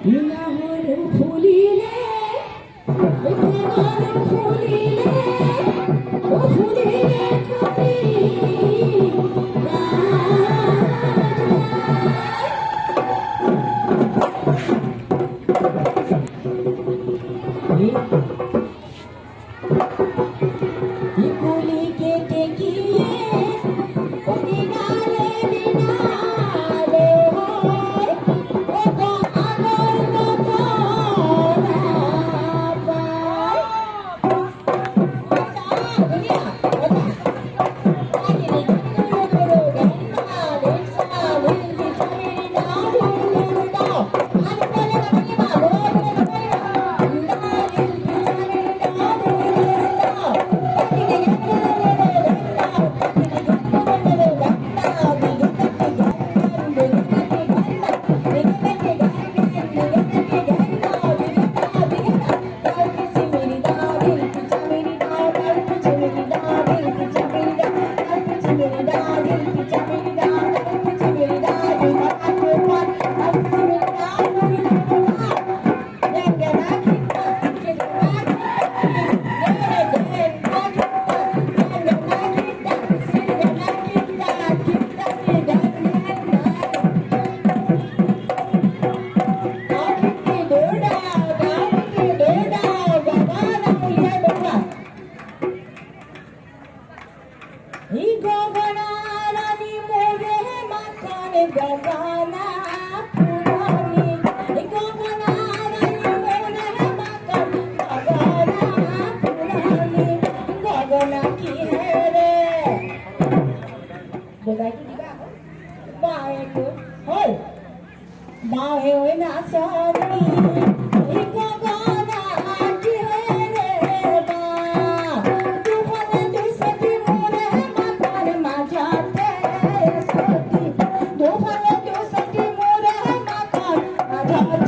ইনাহর ফুলিলে ইনাহর ফুলিলে ও ফুলিলে করি ইকুলি কেটে গিয়ে অধিকারে বিনারে হয় ও তো আগর মতো এই গগনা রানী মোরে মাথায় গগনা পুরানি এই গগনা রানী মোরে মাথায় গগনা পুরানি গগনা কি রে বলাই কি দিবা বায়ে তো হল বায়ে ওই না সারি এই গগনা কি রে বা তুফানে দুসতি মোরে মাথার মাঝাতে সতি তুফানে দুসতি মোরে মাথার মাঝাতে